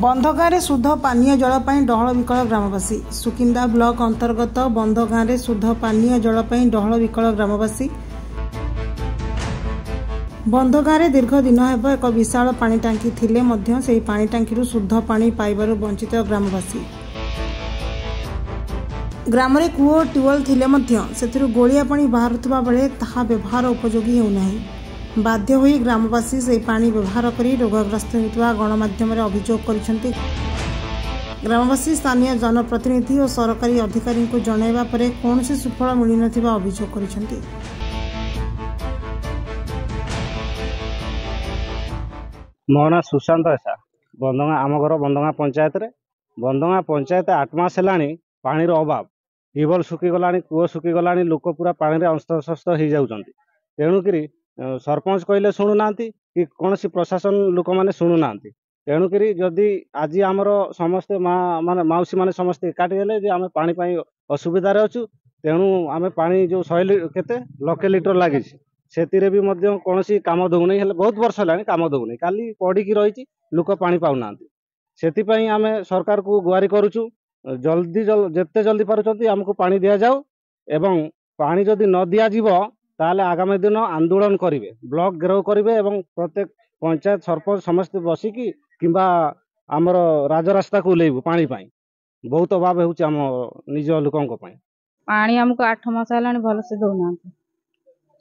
बंधगाँव शुद्ध पानीय जल डहल विकल ग्रामवासी। सुकिंदा ब्लॉक अंतर्गत बंधगाँव शुद्ध पानीय जल डहल विकल ग्रामवासी। बंधगाँव दीर्घ दिन हेब एक विशाल पानी टांकी थिले मध्य सेही पानी टांकी शुद्ध पानी पाइबारु वंचित ग्रामवासी। ग्राम रे कूओ ट्यूबवेल थिले मध्य सेथिरु गोलिया पानी बाहरुथबा बेले ताहा व्यवहार उपयोगी हेउनाही। बाध्य होई ग्रामवासी से पानी व्यवहार करी रोगग्रस्त होता गणमाध्यम अभियोग करिसेंति। ग्रामवासी स्थानीय जनप्रतिनिधि और सरकारी अधिकारी को जनैबा परे कौनसी सुफल मिली नथिबा अभियोग करिसेंति। मो ना सुशांत एसा बंदगा आम घर बंदगा पंचायत 8 मास हेलानी पानी अभाव। ट्यूबवेल सुखीगला कूओ सुखीगला लोक पूरा पानी अंस्तशस्त हो जाती। तेणुकरी सरपंच कहले शुणुना कि कौन सी प्रशासन लोक मैंने शुणुना। तेणुकरी जदि आज आमर समस्ते माने मौसी मैंने समस्ते एकाठी हेले आम पानी असुविधार अच्छु। तेणु आम पानी जो 100 केते लक्षे लिटर लगी से कौन सी कम दौना हेल्ले बहुत वर्ष है कम दौना खाली पड़ी रही लोक पा पाऊना। से आम सरकार को गुहारी करुचु जल्दी जिते जल्दी पार्टी आमको पानी दि जाऊ एवं पानी जदि न दि ताले आगामी दिन आंदोलन करेंगे ब्लॉक घेराव करेंगे एवं प्रत्येक पंचायत सरपंच समस्त बसिकी किंबा आमर राजरास्ता को ओल्लैबू पानी पाई बहुत अभाव होउची आम निज लोकंक पाई। पानी हमको 8 मास है भल से दौना।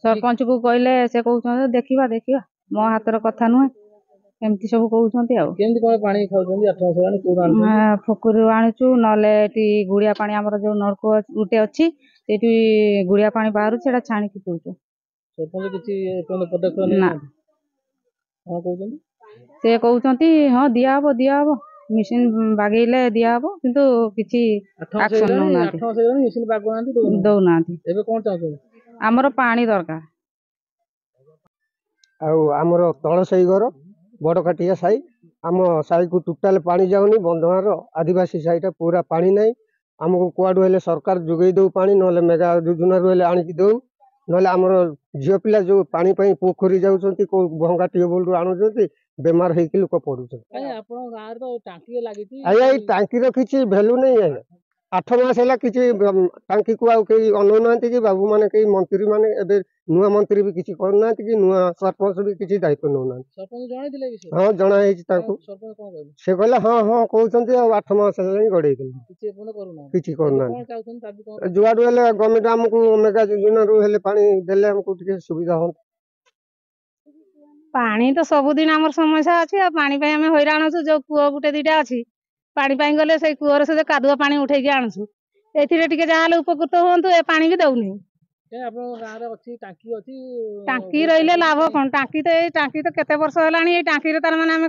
सरपंच को कहले से कहते देखा देखा मो हाथर कथा नुहे एमती सब कहते फुकुर आणुचु ना गुड़िया पानी आमर जो नलकूप गुटे अच्छी गुड़िया पानी बाहर से छाणिकी पीछू। से कहते हाँ दिहब मिशीन बागेले दिहब किंतु किसी दौना आमर पानी दरकार। आमर तल साई घर बड़काटिया साई आम साई को टोटाल पानी जाऊनी। बंधगार आदिवासी साईटा पूरा पानी नहीं। आमको कुआडू हेले सरकार जोगई दो पानी ना मेगा योजना आणिकी दौ ना आमर झील पिला जो पानी पोखरी जाऊँच भंगा ट्यूबवेल रू आणुच्च बेमार होकर लोक पड़ुं। आज्ञा टांकी किसी भैल्यू नहीं। 8 मास है किसी टांकी को अनौना कि बाबू माने कई मंत्री माने नुआ मंत्री भी किसी करना कि नुआ सरपंच भी किसी दायित्व नौना। हाँ जनाई से कहले हाँ हाँ कहते 8 मास गड़े किसी करना जुआडू हेले गवर्नमेंट आमको मेगा योजना रू पानी देले हमको सुविधा हो। पानी तो सबुदिन आमर समस्या अच्छी पानी आम हैरान छु। जो कूओ गुटे दीटा अच्छी पानी गले से कूअर से कादुआ पानी उठे आणुछु ए उपकृत हूँ। ए पानी भी दौनी टांकी रही लाभ कौन टांकी तो केते वर्ष है टांकी तार माने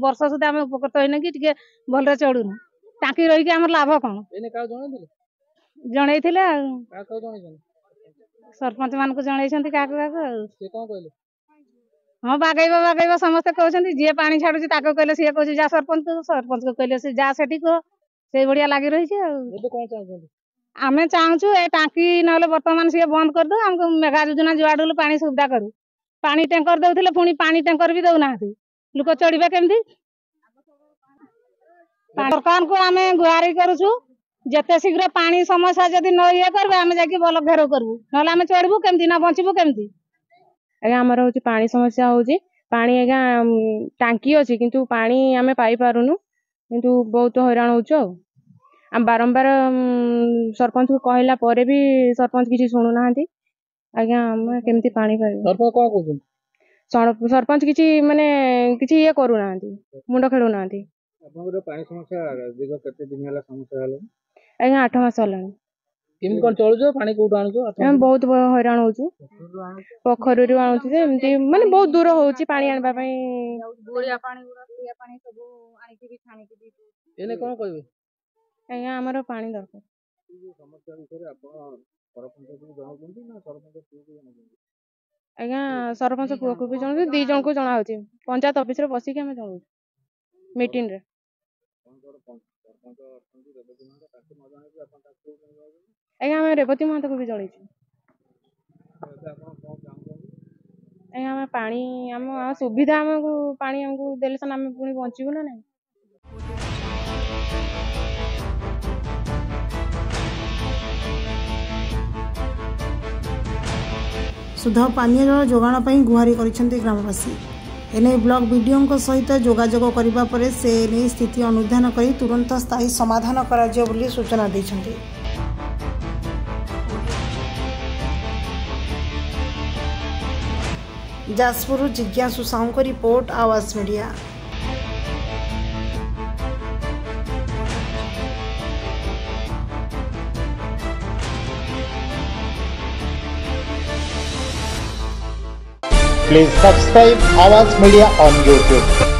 वर्ष सुधा आम उपकृत होना कि भल चढ़ुन टांकी रही आम लाभ कौन जन सरपंच मान को जन क्या हाँ बागैबा समस्ते कहते जी पानी छाड़ू कहले सी कह जा सरपंच को कहले सी जा से कह से बढ़िया लगी रही। आम चाहूँ ए टांकी ना बर्तमान सी बंद कर दो हमको मेगा योजना जुआडू पानी सुविधा करू। पानी टैंकर दौले पुणी पानी टैंकर भी दौना लोक चढ़े केमती। सरकार को आम गुहारी करुचु जिते शीघ्र पानी समस्या जदि न ये करेंगे आम जाकि भल घेराव करूँ ना आम चढ़ू केमती ना बचबू केमती। आज्ञा आमर हूँ पानी समस्या हूँ पानी आज्ञा टांकी अच्छी किंतु पानी आम पाई पारुनु किंतु बहुत हैरान होचु। आम बारंबार सरपंच को कहला परे भी सरपंच किसी शुणुना। आज्ञा आम केमती पानी पाइबु सरपंच किसी माने किसी ये करूना मुंड खेलुना। आज्ञा 8 मास है बहुत हैरान होचु। पोखरी आनुचे माने बहुत दूर होची पानी आनबा पई आज्ञा आमर पानी दरकार। आज्ञा सरपंच पुओ को भी जन 2 जन को जना पंचायत ऑफिस रे बसिक आम जन मीटिंग रे आज्ञा आम रेवती महंत को भी जन आम पानी आम सुविधा आमको पानी आमको देले सन आम पुणी बंचबू ना नहीं। शुद्ध पानीय जल जोगाण पर गुहारी करिसेंति ग्रामवासी। एने ब्लॉक बीडीओ सहित जोगाजोग करिबा परे से एने स्थिति अनुधान करी तुरंत स्थायी समाधान कराजियो बोली सूचना दैछंति। जाजपुर जिज्ञासु साहू को रिपोर्ट, आवाज media. Please subscribe Awaaz Media on YouTube.